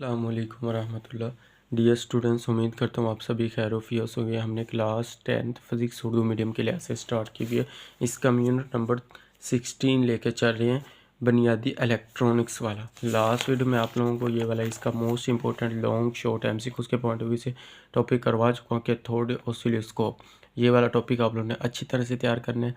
अस्सलाम वालेकुम वरहमतुल्लाह। Dear students, उम्मीद करता हूँ आप सभी खैर-ओ-फ़ियस होंगे। हमने class 10th physics Urdu medium के लिहाज से स्टार्ट की हुई है। इसका हम यूनिट नंबर 16 लेके चल रहे हैं, बुनियादी इलेक्ट्रॉनिक्स वाला। लास्ट वीडियो में आप लोगों को ये वाला इसका most important long short MCQs के पॉइंट ऑफ व्यू से टॉपिक करवा चुका हूँ, कैथोड ऑसिलोस्कोप। ये वाला टॉपिक आप लोगों ने अच्छी तरह से तैयार करना है।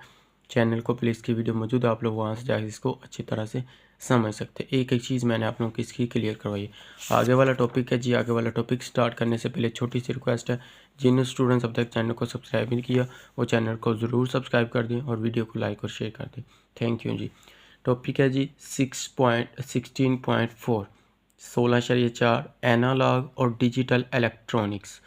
चैनल को प्लीज़ की वीडियो मौजूद है, आप लोग वहाँ से जाकर इसको अच्छी तरह से समझ सकते हैं। एक एक चीज़ मैंने आप लोगों को इसकी क्लियर करवाई है। आगे वाला टॉपिक है जी। आगे वाला टॉपिक स्टार्ट करने से पहले छोटी सी रिक्वेस्ट है, जिन स्टूडेंट्स अब तक चैनल को सब्सक्राइब नहीं किया वो चैनल को ज़रूर सब्सक्राइब कर दें और वीडियो को लाइक और शेयर कर दें। थैंक यू जी। टॉपिक है जी 16.4 16.4 एनालॉग और डिजिटल इलेक्ट्रॉनिक्स।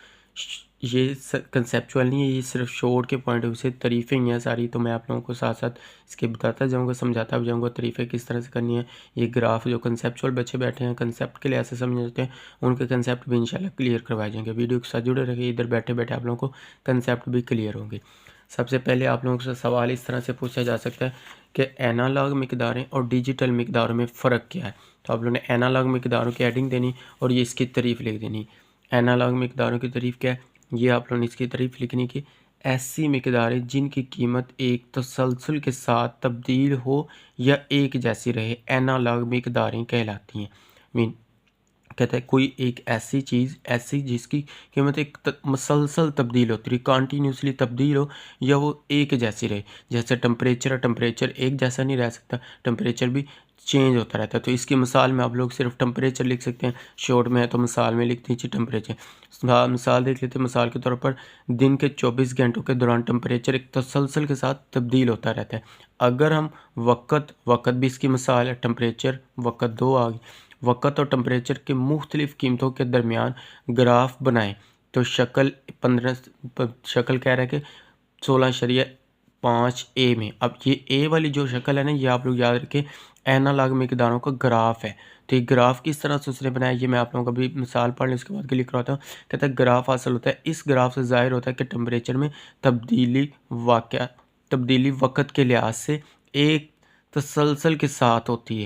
ये कंसेप्चुअल नहीं है, ये सिर्फ शोर्ट के पॉइंट ऑफ व्यू से तारीफ़ें ही हैं सारी। तो मैं आप लोगों को साथ साथ इसके बताता जाऊंगा, समझाता भी जाऊंगा तारीफ़ें किस तरह से करनी है। ये ग्राफ जो कंसेप्चुअल बच्चे बैठे हैं कंसेप्ट के लिए ऐसे समझते हैं, उनके कंसेप्ट भी इंशाल्लाह क्लियर करवाए जाएंगे। वीडियो के साथ जुड़े रहिए, इधर बैठे बैठे आप लोगों को कंसेप्ट भी क्लियर होंगे। सबसे पहले आप लोगों से सवाल इस तरह से पूछा जा सकता है कि एनालॉग मिकदारें और डिजिटल मिकदारों में फ़र्क क्या है। तो आप लोगों ने एनालॉग मिकदारों की हेडिंग देनी और ये इसकी तारीफ़ लिख देनी। एनालॉग मिकदारों की तारीफ़ क्या है, ये आप लोगों ने इसकी तारीफ़ लिखनी कि ऐसी मिकदारें जिनकी कीमत एक तसलसल के साथ तब्दील हो या एक जैसी रहे, एनालॉग मिकदारें कहलाती हैं। मीन कहता है कोई एक ऐसी चीज़ ऐसी जिसकी कीमत एक मसलसल तब्दील होती रही, कॉन्टीन्यूसली तब्दील हो या वो एक जैसी रहे। जैसे टेम्परेचर है, टेम्परेचर एक जैसा नहीं रह सकता, टेम्परेचर भी चेंज होता रहता है। तो इसकी मिसाल में आप लोग सिर्फ टेम्परेचर लिख सकते हैं, शॉर्ट में है तो मिसाल में लिखते हैं टेम्परेचर। मिसाल देख लेते हैं, मिसाल के तौर पर दिन के 24 घंटों के दौरान टेम्परेचर एक तसलसल के साथ तब्दील होता रहता है। अगर हम वक़्त भी इसकी मिसाल है, टेम्परेचर वक़्त दो आ गई, वक़्त और टेम्परेचर के मुख्तलिफ़ कीमतों के दरमियान ग्राफ बनाएं तो शक्ल कह रहा है कि 16.5 में। अब ये ए वाली जो शक्ल है ना, ये आप लोग याद रखें एनालॉग मिकदारों का ग्राफ है। तो ये ग्राफ किस तरह से उसने बनाया, ये मैं आप लोगों को भी मिसाल पढ़ लें उसके बाद क्लियर करवाता हूँ। कहता है ग्राफ हासिल होता है, इस ग्राफ से ज़ाहिर होता है कि टेम्परेचर में तब्दीली वक़्त के लिहाज से एक तसलसल के साथ होती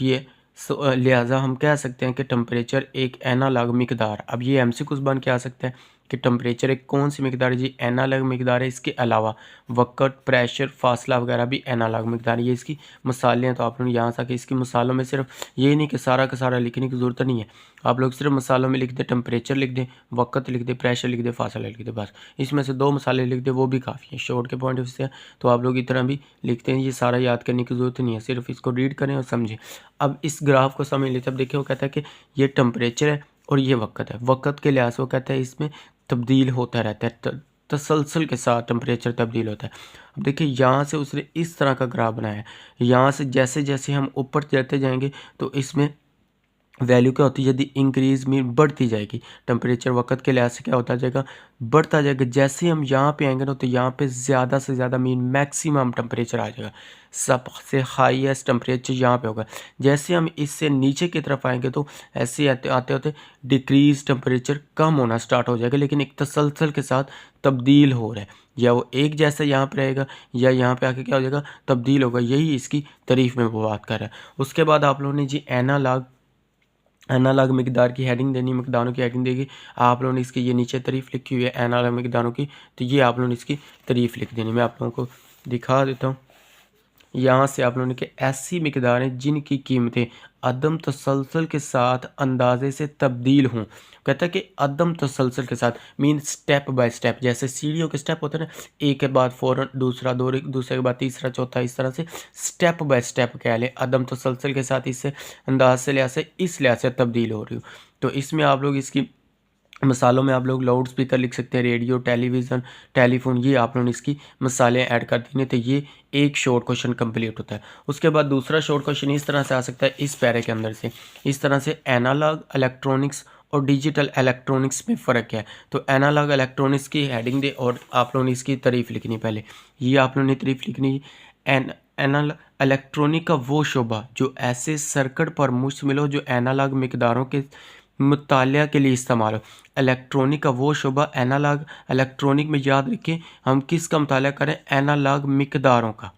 है। लिहाजा हम कह सकते हैं कि टेम्परेचर एक एनालॉग मिकदार। अब ये एमसीक्यूज़ बन के आ सकता है कि टेम्परेचर एक कौन सी मिकदार है जी, एनालॉग मिकदार है। इसके अलावा वक़्त, प्रेशर, फासला वगैरह भी एनालॉग मिकदार है। ये इसकी मिसालें हैं। तो आप लोग यहाँ से आके इसकी मिसालों में सिर्फ ये नहीं कि सारा का सारा लिखने की ज़रूरत नहीं है, आप लोग सिर्फ मिसालों में लिख दें, टेम्परेचर लिख दें, वक़्त लिख दें, प्रेशर लिख दें, फासला लिख दें, बस इसमें से 2 मिसालें लिख दें, वो भी काफ़ी है शॉर्ट के पॉइंट ऑफ व्यू से। तो आप लोग इतना भी लिखते हैं, ये सारा याद करने की ज़रूरत नहीं है, सिर्फ इसको रीड करें और समझें। अब इस ग्राफ को समझ लेते, अब देखिए वो कहता है कि ये टेम्परेचर है और ये वक़्त है। वक़्त के लिहाज से वो कहता है इसमें तब्दील होता रहता है, तसलसल के साथ टेम्परेचर तब्दील होता है। अब देखिए यहाँ से उसने इस तरह का ग्राफ बनाया है। यहाँ से जैसे जैसे हम ऊपर जाते जाएंगे तो इसमें वैल्यू क्या होती है, यदि इंक्रीज मीन बढ़ती जाएगी। टेम्परेचर वक़्त के लिहाज से क्या होता जाएगा, बढ़ता जाएगा। जैसे ही हम यहाँ पे आएंगे ना तो यहाँ पे ज़्यादा से ज़्यादा मीन मैक्सिमम टेम्परेचर आ जाएगा, सबसे हाईएस्ट टेम्परेचर यहाँ पे होगा। जैसे हम इससे नीचे की तरफ आएंगे तो ऐसे आते आते होते डिक्रीज टेम्परेचर कम होना स्टार्ट हो जाएगा, लेकिन एक तसलसल के साथ तब्दील हो रहा है। या वो एक जैसा यहाँ पर रहेगा या यहाँ पे आके क्या हो जाएगा, तब्दील होगा। यही इसकी तारीफ़ में वो बात कर रहा है। उसके बाद आप लोगों ने जी एनालॉग मिकदार की हेडिंग देनी, मिकदारों की हेडिंग देगी। आप लोगों ने इसकी ये नीचे तारीफ़ लिखी हुई है एनालॉग मिकदारों की, तो ये आप लोगों ने इसकी तारीफ़ लिख देनी। मैं आप लोगों को दिखा देता हूँ। यहाँ से आप लोगों ने कि ऐसी मिकदारें जिनकी कीमतें अदम तसलसल के साथ अंदाजे से तब्दील हों। कहता है कि अदम तसलसल के साथ मीन स्टेप बाय स्टेप, जैसे सीढ़ियों के स्टेप होते हैं ना, एक के बाद फ़ौरन दूसरा, दूसरे के बाद तीसरा, चौथा, इस तरह से स्टेप बाय स्टेप कह लें। अदम तसलसल के साथ इससे अंदाज से लिहाज से इस लिहाज से तब्दील हो रही हो। तो इसमें आप लोग इसकी मिसालों में आप लोग लाउड स्पीकर लिख सकते हैं, रेडियो, टेलीविज़न, टेलीफोन, ये आप लोगों ने इसकी मिसालें ऐड कर दी हैं। तो ये एक शॉर्ट क्वेश्चन कंप्लीट होता है। उसके बाद दूसरा शॉर्ट क्वेश्चन इस तरह से आ सकता है इस पैरे के अंदर से, इस तरह से एनालॉग इलेक्ट्रॉनिक्स और डिजिटल इलेक्ट्रॉनिक्स में फ़र्क है। तो एनालॉग इलेक्ट्रॉनिक्स की हेडिंग दे और आप लोगों ने इसकी तारीफ़ लिखनी। पहले ये आप लोगों ने तारीफ़ लिखनी, एनालॉग इलेक्ट्रॉनिक का वो शोबा जो ऐसे सर्किट पर मुश्तमिल हो जो एनालॉग मिकदारों के मुतालिया के लिए इस्तेमाल हो। इलेक्ट्रॉनिक का वो शोबा, एनालॉग इलेक्ट्रॉनिक में याद रखें हम किसका मुतालिया करें, एनालॉग मिकदारों का।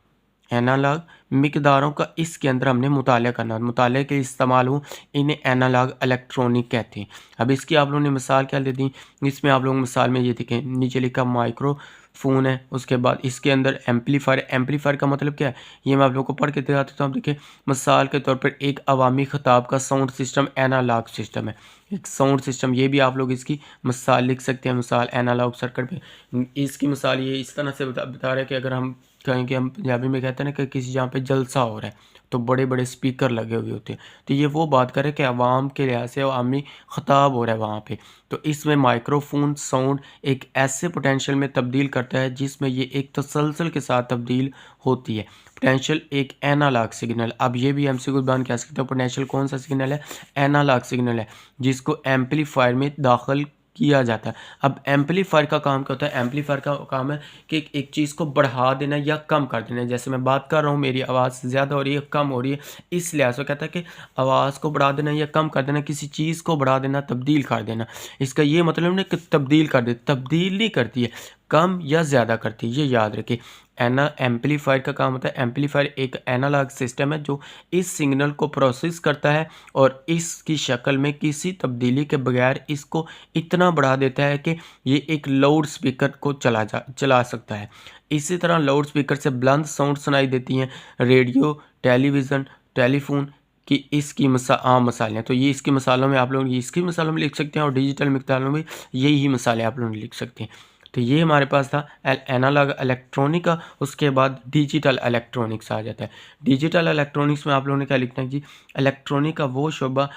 एनालॉग मिकदारों का इसके अंदर हमने मुताला करना, मुताले के इस्तेमाल हो, इन्हें एनालॉग इलेक्ट्रॉनिक कहते हैं। अब इसकी आप लोगों ने मिसाल क्या दे दी, इसमें आप लोग मिसाल में ये देखें, नीचे लिखा माइक्रोफोन है, उसके बाद इसके अंदर एम्पलीफायर, एम्पलीफायर का मतलब क्या है ये मैं आप लोगों को पढ़ के दिखाता हूँ। तो हम देखें मिसाल के तौर पर एक अवामी खिताब का साउंड सिस्टम एनालॉग सिस्टम है, एक साउंड सिस्टम, ये भी आप लोग इसकी मिसाल लिख सकते हैं। मिसाल एनालॉग सर्किट पे इसकी मिसाल ये इस तरह से बता रहा है कि अगर हम कहें कि हम पंजाबी में कहते हैं ना कि किसी जहाँ पे जलसा हो रहा है तो बड़े बड़े स्पीकर लगे हुए होते हैं, तो ये वो बात करे कि आवाम के लिहाज से आवामी खिताब हो रहा है वहाँ पे। तो इसमें माइक्रोफोन साउंड एक ऐसे पोटेंशियल में तब्दील करता है जिसमें ये एक तसलसल के साथ तब्दील होती है। पोटेंशियल एक एनालॉग सिग्नल, अब ये भी एमसीक्यू बयान कह सकते हो, पोटेंशियल कौन सा सिग्नल है, एनालॉग सिग्नल है, जिसको एम्पलीफायर में दाखिल किया जाता है। अब एम्पलीफायर का काम क्या होता है, एम्पलीफायर का काम है कि एक चीज़ को बढ़ा देना या कम कर देना। जैसे मैं बात कर रहा हूँ, मेरी आवाज़ ज़्यादा हो रही है, कम हो रही है, इस लिहाज से कहता है कि आवाज़ को बढ़ा देना या कम कर देना, किसी चीज़ को बढ़ा देना, तब्दील कर देना। इसका ये मतलब नहीं कि तब्दील कर दे, तब्दील नहीं करती है, कम या ज़्यादा करती है, ये याद रखिए। एम्पलीफायर का काम होता है, एम्पलीफायर एक एनालॉग सिस्टम है जो इस सिग्नल को प्रोसेस करता है और इसकी शक्ल में किसी तब्दीली के बगैर इसको इतना बढ़ा देता है कि ये एक लाउड स्पीकर को चला सकता है। इसी तरह लाउड स्पीकर से बुलंद साउंड सुनाई देती हैं, रेडियो, टेलीविज़न, टेलीफोन की इसकी आम मिसालें हैं। तो ये इसकी मिसालों में आप लोग इसकी मिसालों में लिख सकते हैं और डिजिटल मिसालों में यही मिसालें आप लोग लिख सकते हैं। तो ये हमारे पास था एनालॉग इलेक्ट्रॉनिक का। उसके बाद डिजिटल इलेक्ट्रॉनिक्स आ जाता है। डिजिटल इलेक्ट्रॉनिक्स में आप लोगों ने क्या लिखना है जी, इलेक्ट्रॉनिक का वो शोबा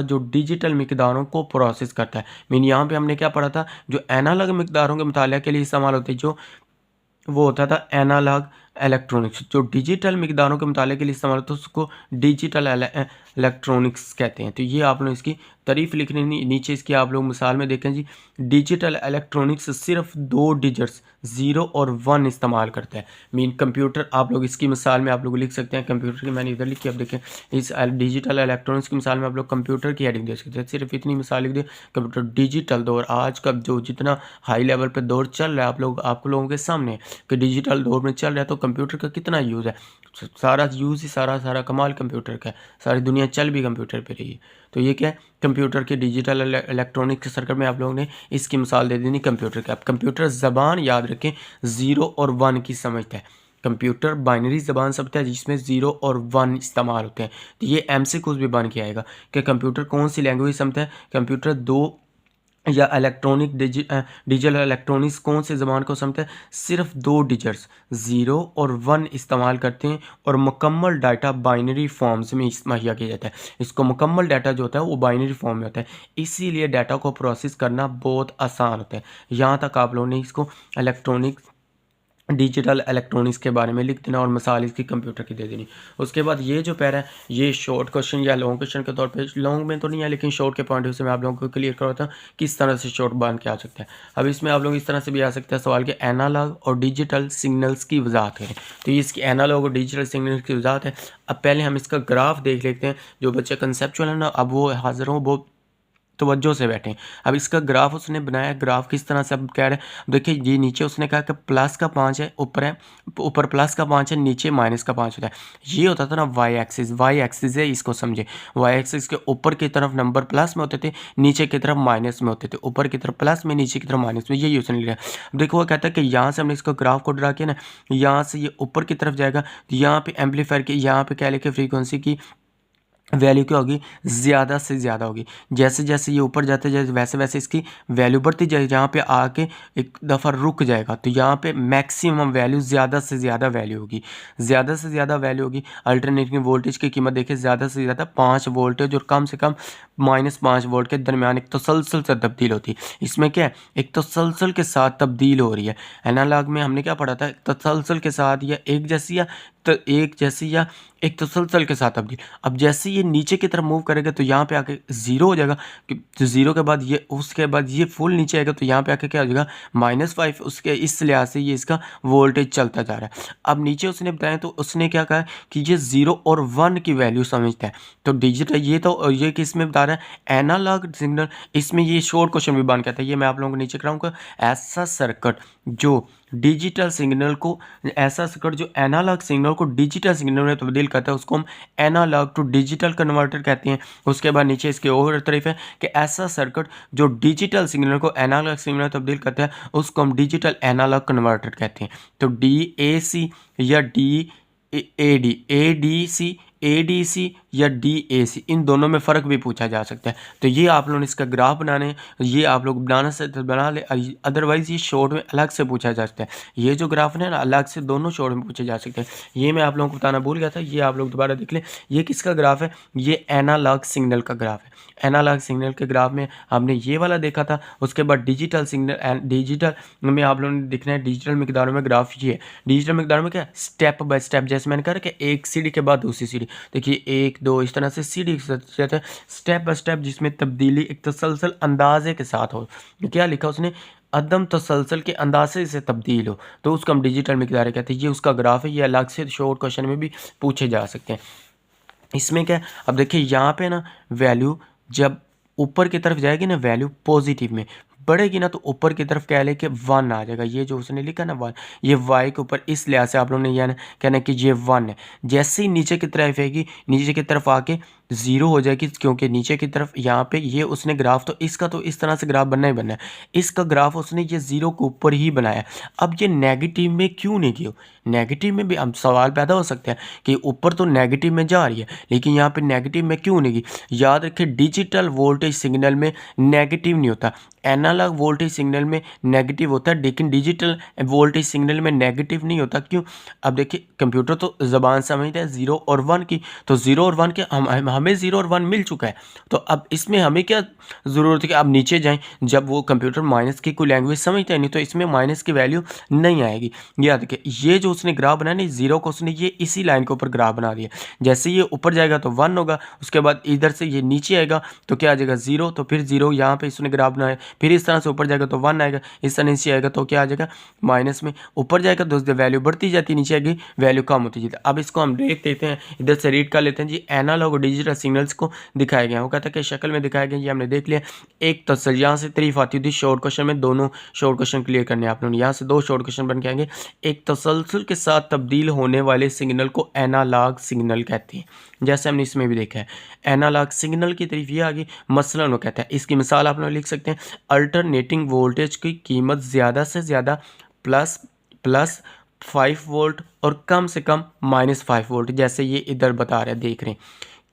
जो डिजिटल मिकदारों को प्रोसेस करता है। मीन यहाँ पे हमने क्या पढ़ा था, जो एनालॉग मिकदारों के मुताले के लिए इस्तेमाल होते हैं, जो वो होता था एनालॉग इलेक्ट्रॉनिक्स, जो डिजिटल मिकदारों के मुताले के लिए इस्तेमाल होता है उसको डिजिटल इलेक्ट्रॉनिक्स कहते हैं। तो ये आप लोग इसकी तारीफ लिखने नीचे इसकी आप लोग मिसाल में देखें जी, डिजिटल इलेक्ट्रॉनिक्स सिर्फ 2 डिजिट्स 0 और 1 इस्तेमाल करता है। मीन कंप्यूटर, आप लोग इसकी मिसाल में आप लोग लिख सकते हैं कंप्यूटर की, मैंने इधर लिखी, अब देखें इस डिजिटल इलेक्ट्रॉनिक्स की मिसाल में आप लोग कंप्यूटर की हेडिंग दे सकते हैं, सिर्फ इतनी मिसाल लिख दे। कंप्यूटर डिजिटल दौर, आज का जो जितना हाई लेवल पर दौर चल रहा है आप लोगों के सामने कि डिजिटल दौर में चल रहा है, तो कंप्यूटर का कितना यूज़ है, सारा यूज़ ही सारा कमाल कंप्यूटर का है, सारी दुनिया चल भी कंप्यूटर पे रही है। तो ये क्या है, कंप्यूटर के डिजिटल इलेक्ट्रॉनिक के सर्किट में आप लोगों ने इसकी मिसाल दे दी कंप्यूटर की। अब कंप्यूटर ज़बान याद रखें 0 और 1 की समझता है, कंप्यूटर बाइनरी ज़बान समझता है जिसमें 0 और 1 इस्तेमाल होते हैं। तो ये एमसीक्यूज़ भी बन के आएगा कि कंप्यूटर कौन सी लैंग्वेज समझता है, कंप्यूटर 2 या डिजिटल इलेक्ट्रॉनिक्स कौन से ज़बान को समझता है, सिर्फ 2 डिजिट्स 0 और 1 इस्तेमाल करते हैं और मुकम्मल डाटा बाइनरी फॉर्म्स में मुहैया किया जाता है। इसको मुकम्मल डाटा जो होता है वो बाइनरी फॉर्म में होता है, इसीलिए डाटा को प्रोसेस करना बहुत आसान होता है। यहाँ तक आप लोगों ने इसको डिजिटल इलेक्ट्रॉनिक्स के बारे में लिख देना और मिसाल इसकी कंप्यूटर की दे देनी। उसके बाद ये जो पैरा है ये शॉर्ट क्वेश्चन या लॉन्ग क्वेश्चन के तौर पे, लॉन्ग में तो नहीं है लेकिन शॉर्ट के पॉइंट ऑफ व्यू से मैं आप लोगों को क्लियर करवाता हूँ किस तरह से शॉर्ट बन के आ सकता है। अब इसमें आप लोग इस तरह से भी आ सकते हैं सवाल के एनालॉग और डिजिटल सिग्नल्स की वजाहत करें। तो ये इसकी एनालॉग और डिजिटल सिग्नल्स की वजाहत है। अब पहले हम इसका ग्राफ देख लेते हैं, जो बच्चे कंसेप्चुअल है ना, अब वो हाजिर हों, वो तवज्जो से बैठें। अब इसका ग्राफ उसने बनाया, ग्राफ किस तरह से अब कह रहे हैं, देखिए ये नीचे उसने कहा कि प्लस का 5 है, ऊपर प्लस का 5 है, नीचे माइनस का 5 होता है। ये होता था ना वाई एक्सिस है, इसको समझे। वाई एक्सिस के ऊपर की तरफ नंबर प्लस में होते थे, नीचे की तरफ माइनस में होते थे, ऊपर की तरफ प्लस में, नीचे की तरफ माइनस में, यही उसने लिया। देखो वो कहता है कि यहाँ से हमने इसको ग्राफ को ड्रा किया ना, यहाँ से ये ऊपर की तरफ जाएगा, तो यहाँ पे एम्पलीफायर की, यहाँ पे क्या लिखे, फ्रीक्वेंसी की वैल्यू क्या होगी, ज़्यादा से ज़्यादा होगी। जैसे जैसे ये ऊपर जाते जाए वैसे वैसे इसकी वैल्यू बढ़ती जाएगी, यहाँ पे आके एक दफ़ा रुक जाएगा, तो यहाँ पे मैक्सिमम वैल्यू ज़्यादा से ज़्यादा वैल्यू होगी, ज़्यादा से ज़्यादा वैल्यू होगी। अल्टरनेटिंग वोल्टेज की कीमत देखिए, ज़्यादा से ज़्यादा 5 वोल्टेज और कम से कम -5 वोल्ट के दरमियान एक तसलसल से तब्दील होती है। इसमें क्या है, एक तसलसल के साथ तब्दील हो रही है। एनालॉग में हमने क्या पढ़ा था, तसलसल के साथ या एक जैसी या एक तसलसल के साथ तब्दील। अब जैसे ये नीचे की तरफ मूव करेगा तो यहाँ पे आके 0 हो जाएगा, तो 0 के बाद ये, उसके बाद ये फुल नीचे आएगा तो यहाँ पे आके क्या हो जाएगा, -5। उसके इस लिहाज से ये इसका वोल्टेज चलता जा रहा है। अब नीचे उसने बताया, तो उसने क्या कहा कि ये 0 और 1 की वैल्यू समझता है। तो डिजिटल ये किस में बता रहा है, एनालॉग सिग्नल। इसमें ये शॉर्ट क्वेश्चन भी बन के आता है, ये मैं आप लोगों को नीचे कराऊंगा। ऐसा सर्किट जो डिजिटल सिग्नल को, ऐसा सर्किट जो एनालॉग सिग्नल को डिजिटल सिग्नल में तब्दील करता है उसको हम एनालॉग टू डिजिटल कन्वर्टर कहते हैं। उसके बाद नीचे इसके और तरफ है कि ऐसा सर्किट जो डिजिटल सिग्नल को एनालॉग सिग्नल में तब्दील करता है उसको हम डिजिटल एनालॉग कन्वर्टर कहते हैं। तो DAC या ADC या DAC, इन दोनों में फ़र्क भी पूछा जा सकता है। तो ये आप लोगों ने इसका ग्राफ बनाने, ये आप लोग बनाना से तो बना ले, अदरवाइज़ ये शॉर्ट में अलग से पूछा जा सकता है। ये जो ग्राफ है ना अलग से दोनों शॉर्ट में पूछे जा सकते हैं। ये मैं आप लोगों को बताना भूल गया था, ये आप लोग दोबारा देख लें। ये किसका ग्राफ है? ये एनालॉग सिग्नल का ग्राफ है। एनालॉग सिग्नल के ग्राफ में हमने ये वाला देखा था। उसके बाद डिजिटल सिग्नल, डिजिटल में आप लोगों ने देखना है डिजिटल मकदारों में ग्राफ ये है। डिजिटल मकदारों में क्या स्टेप बाय स्टेप, जैसे मैंने कहा कि एक सीढ़ी के बाद दूसरी सीढ़ी, देखिए 1 2 इस तरह से सीढ़ी स्टेप बाय स्टेप, जिसमें तब्दीली एक तसलसल अंदाजे के साथ हो। क्या लिखा उसने? अदम तसलसल के अंदाजे से तब्दील हो, तो उसको हम डिजिटल मकदार कहते हैं। ये उसका ग्राफ है, ये अलग से शॉर्ट क्वेश्चन में भी पूछे जा सकते हैं। इसमें क्या, अब देखिए यहाँ पे ना वैल्यू जब ऊपर की तरफ जाएगी ना, वैल्यू पॉजिटिव में बढ़ेगी ना, तो ऊपर की तरफ क्या लेके 1 आ जाएगा। ये जो उसने लिखा ना 1, ये y के ऊपर इस लिहाज से आप लोगों ने यह कहना कि ये 1 है। जैसे ही नीचे की तरफ आएगी, नीचे की तरफ आके 0 हो जाएगी, क्योंकि नीचे की तरफ यहाँ पे ये उसने ग्राफ, तो इसका तो इस तरह से ग्राफ बनना ही बनना है। इसका ग्राफ उसने ये 0 के ऊपर ही बनाया। अब ये नेगेटिव में क्यों नहीं किया? नेगेटिव में भी हम सवाल पैदा हो सकते हैं कि ऊपर तो नेगेटिव में जा रही है, लेकिन यहाँ पे नेगेटिव में क्यों नहीं की? याद रखिए डिजिटल वोल्टेज सिग्नल में नेगेटिव नहीं होता, एनालॉग वोल्टेज सिग्नल में नेगेटिव होता है, लेकिन डिजिटल वोल्टेज सिग्नल में नेगेटिव नहीं होता। क्यों? अब देखिए कंप्यूटर तो ज़बान समझता है 0 और 1 की, तो 0 और 1 के हमें 0 और 1 मिल चुका है। तो अब इसमें हमें क्या ज़रूरत है कि आप नीचे जाएं, जब वो कंप्यूटर माइनस की कोई लैंग्वेज समझता है नहीं, तो इसमें माइनस की वैल्यू नहीं आएगी। याद रखिए ये जो उसने ग्राफ बनाया नहीं 0 को, उसने ये इसी लाइन के ऊपर ग्राफ बना दिया। जैसे ये ऊपर जाएगा तो 1 होगा, उसके बाद इधर से ये नीचे आएगा तो क्या आ जाएगा 0, तो फिर 0 यहाँ पे इसने ग्राफ बनाया। फिर इस तरह से ऊपर जाएगा तो 1 आएगा, इस तरह नीचे आएगा तो क्या आ जाएगा माइनस में। ऊपर जाएगा तो वैल्यू बढ़ती जाती, नीचे आएगी वैल्यू कम होती जाती। अब इसको हम देख देते हैं, इधर से रीड कर लेते हैं जी। एनालॉग और डिजिटल सिग्नल्स को दिखाया गया, वो कहता है कि शक्ल में दिखाया गया, ये हमने देख लिया। एक तो यहाँ से तारीफ आती थी शॉर्ट क्वेश्चन में, दोनों शॉर्ट क्वेश्चन क्लियर करने हैं आप लोगों ने। यहाँ से 2 शॉर्ट क्वेश्चन बन के आएंगे। एक तसलसल के साथ तब्दील होने वाले सिग्नल को एनालॉग सिग्नल कहते हैं, जैसे हमने इसमें भी देखा है। एनालॉग सिग्नल की तरफ ये आ गई, मसलन वो कहता है, इसकी मिसाल आप लोग लिख सकते हैं। अल्टरनेटिंग वोल्टेज की कीमत ज़्यादा से ज़्यादा प्लस 5 वोल्ट और कम से कम -5 वोल्ट, जैसे ये इधर बता रहे हैं, देख रहे हैं।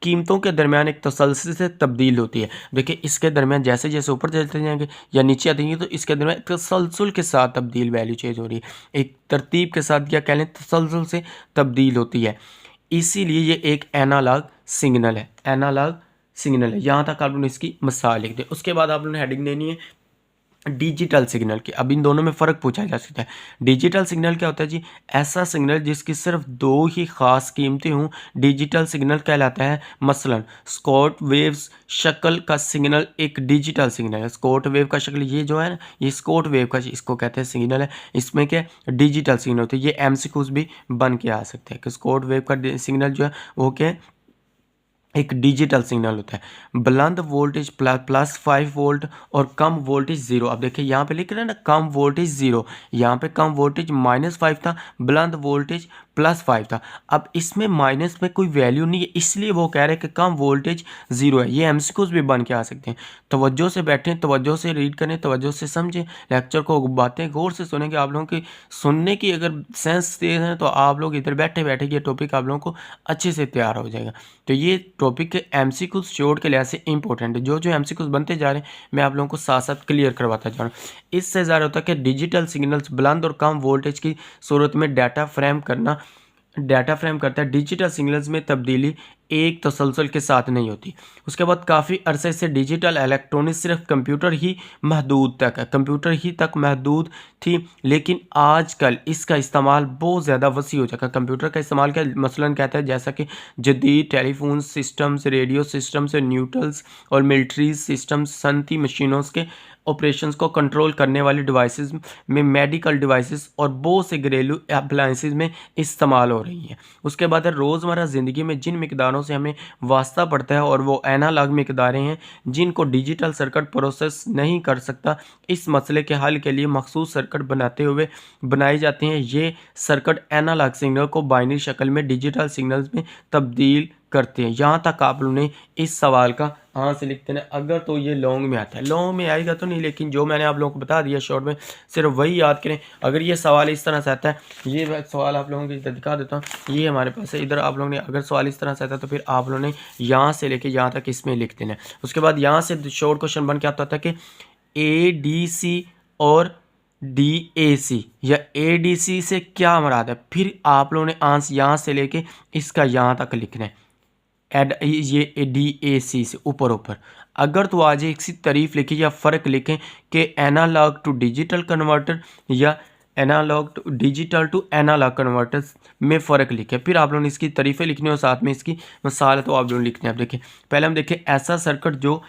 कीमतों के दरमियान एक तसलसल से तब्दील होती है। देखिए इसके दरमियान जैसे जैसे ऊपर चलते जाएंगे या नीचे आते जाएंगे, तो इसके दरमियान तसलसल के साथ तब्दील वैल्यू चेंज हो रही है, एक तरतीब के साथ, या कह लें तसलसल से तब्दील होती है। इसीलिए ये एक एनालॉग सिग्नल है, एनालॉग सिग्नल है। यहाँ तक आप लोगों ने इसकी मिसाल लिख दी। उसके बाद आप लोगों ने हेडिंग देनी है डिजिटल सिग्नल की। अब इन दोनों में फ़र्क पूछा जा सकता है। डिजिटल सिग्नल क्या होता है जी? ऐसा सिग्नल जिसकी सिर्फ 2 ही ख़ास कीमतें हों, डिजिटल सिग्नल कहलाता है। मसलन स्कॉट वेव्स शक्ल का सिग्नल एक डिजिटल सिग्नल है। स्कॉट वेव का शक्ल ये जो है ना, ये स्कॉट वेव का इसको कहते हैं सिग्नल है। इसमें क्या डिजिटल सिग्नल होता है। ये MCQs भी बन के आ सकते हैं कि स्कॉट वेव का सिग्नल जो है वो क्या एक डिजिटल सिग्नल होता है। बुलंद वोल्टेज +5 वोल्ट और कम वोल्टेज 0। अब देखिए यहाँ पे लिख रहे हैं ना कम वोल्टेज 0, यहाँ पे कम वोल्टेज -5 था, बुलंद वोल्टेज +5 था। अब इसमें माइनस में कोई वैल्यू नहीं है, इसलिए वो कह रहे हैं कि कम वोल्टेज 0 है। ये MCQs भी बन के आ सकते हैं। तवज्जो से बैठें, तवज्जो से रीड करें, तवज्जो से समझें लेक्चर को, बातें गौर से सुनेंगे। आप लोगों की सुनने की अगर सेंस तेज है तो आप लोग इधर बैठे बैठे ये टॉपिक आप लोगों को अच्छे से तैयार हो जाएगा। तो ये टॉपिक के MCQs शोर्ट के लिहाज से इंपॉर्टेंट है। जो जो MCQs बनते जा रहे हैं मैं आप लोगों को साथ साथ क्लियर करवाता जा रहा हूँ। इससे ज़्यादा होता है कि डिजिटल सिग्नल्स बुलंद और कम वोल्टेज की सूरत में डाटा फ्रेम करता है। डिजिटल सिग्नल्स में तब्दीली एक तसलसल के साथ नहीं होती। उसके बाद काफ़ी अरसे से डिजिटल इलेक्ट्रॉनिक्स सिर्फ कंप्यूटर ही तक महदूद थी, लेकिन आजकल इसका इस्तेमाल बहुत ज़्यादा वसी हो चुका है। कंप्यूटर का इस्तेमाल क्या मसलन कहता है, जैसा कि जदीद telephone systems, radio systems, neutrals और मिलिट्री सिस्टम्स, सनती मशीनों के ऑपरेशंस को कंट्रोल करने वाले डिवाइसेस में, मेडिकल डिवाइसेस और बहुत से घरेलू अप्लायंसेस में इस्तेमाल हो रही हैं। उसके बाद है रोज़मर्रा ज़िंदगी में जिन मिकदारों से हमें वास्ता पड़ता है और वो एनालॉग मिकदारें हैं जिनको डिजिटल सर्किट प्रोसेस नहीं कर सकता। इस मसले के हल के लिए मखसूस सर्किट बनाए जाते हैं। ये सर्किट एनालॉग सिग्नल को बाइनरी शक्ल में डिजिटल सिग्नल्स में तब्दील करते हैं। यहाँ तक आप लोगों ने इस सवाल का हाँ से लिखते हैं। अगर तो ये लॉन्ग में आता है, लॉन्ग में आएगा तो नहीं, लेकिन जो मैंने आप लोगों को बता दिया शॉर्ट में सिर्फ वही याद करें। अगर ये सवाल इस तरह से आता है, ये सवाल आप लोगों को इधर दिखा देता हूँ, ये हमारे पास है। इधर आप लोगों ने अगर सवाल इस तरह से आता है तो फिर आप लोगों ने यहाँ से लेके यहाँ तक इसमें लिख देना है। उसके बाद यहाँ से शॉर्ट क्वेश्चन बन के आता था कि ADC और DAC या ADC से क्या मुराद है। फिर आप लोगों ने आंसर यहाँ से लेके इसका यहाँ तक लिखना है। ये DAC से ऊपर अगर तो आज एक सी तारीफ लिखी या फ़र्क लिखें कि एनालॉग टू डिजिटल कन्वर्टर या analog to digital to analog converters में फ़र्क लिखे। फिर आप लोगों ने इसकी तारीफ़ें लिखनी और साथ में इसकी मिसाल तो आप लोगों ने लिखनी है। आप देखें, पहले हम देखें ऐसा सर्किट जो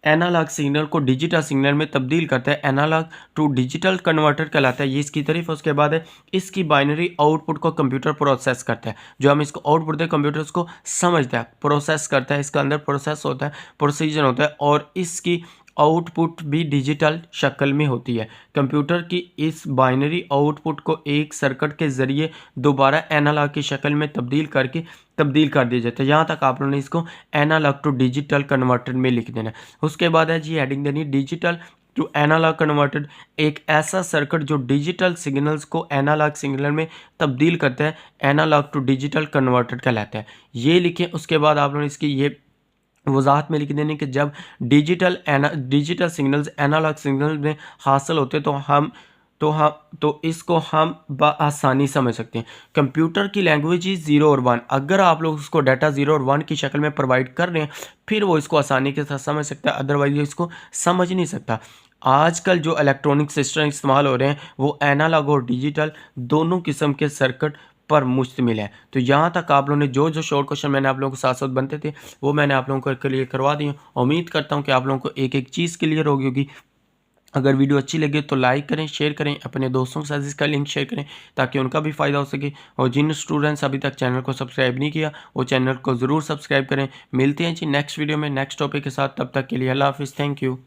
एनालॉग सिग्नल को डिजिटल सिग्नल में तब्दील करता है, एनालॉग टू डिजिटल कन्वर्टर कहलाता है। ये इसकी तारीफ। उसके बाद है इसकी बाइनरी आउटपुट को कंप्यूटर प्रोसेस करता है। जो हम इसको आउटपुट दे कंप्यूटर उसको समझता है, प्रोसेस करता है। इसका अंदर प्रोसेस होता है, प्रोसीजर होता है और इसकी आउटपुट भी डिजिटल शक्ल में होती है। कंप्यूटर की इस बाइनरी आउटपुट को एक सर्किट के ज़रिए दोबारा एनालॉग की शक्ल में तब्दील कर दिया जाता है। यहाँ तक आप लोगों ने इसको एनालॉग टू डिजिटल कन्वर्टर में लिख देना है। उसके बाद है जी हेडिंग देनी डिजिटल टू एनालॉग कन्वर्टर, एक ऐसा सर्किट जो डिजिटल सिग्नल्स को एनालॉग सिग्नल में तब्दील करता है, एनालॉग टू डिजिटल कन्वर्टर कहलाता है। ये लिखें। उसके बाद आप लोगों ने इसकी ये वजाहत में लिख देने कि जब डिजिटल सिग्नल्स एनालॉग सिग्नल में हासिल होते तो इसको हम आसानी समझ सकते हैं। कंप्यूटर की लैंग्वेज ही 0 और 1। अगर आप लोग उसको डाटा 0 और 1 की शक्ल में प्रोवाइड कर रहे हैं फिर वो इसको आसानी के साथ समझ सकता है, अदरवाइज इसको समझ नहीं सकता। आजकल जो इलेक्ट्रॉनिक सिस्टम इस्तेमाल हो रहे हैं वो एनालॉग और डिजिटल दोनों किस्म के सर्किट पर मुश्तमिल है। तो यहाँ तक आप लोगों ने जो शॉर्ट क्वेश्चन मैंने आप लोगों को साथ साथ बनते थे वो मैंने आप लोगों को क्लियर करवा दिए। उम्मीद करता हूँ कि आप लोगों को एक एक चीज़ क्लियर होगी होगी। अगर वीडियो अच्छी लगे तो लाइक करें, शेयर करें, अपने दोस्तों के साथ इसका लिंक शेयर करें ताकि उनका भी फ़ायदा हो सके। और जिन स्टूडेंट्स अभी तक चैनल को सब्सक्राइब नहीं किया वो चैनल को ज़रूर सब्सक्राइब करें। मिलते हैं जी नेक्स्ट वीडियो में नेक्स्ट टॉपिक के साथ। तब तक के लिए अल्लाह हाफिज़। Thank you.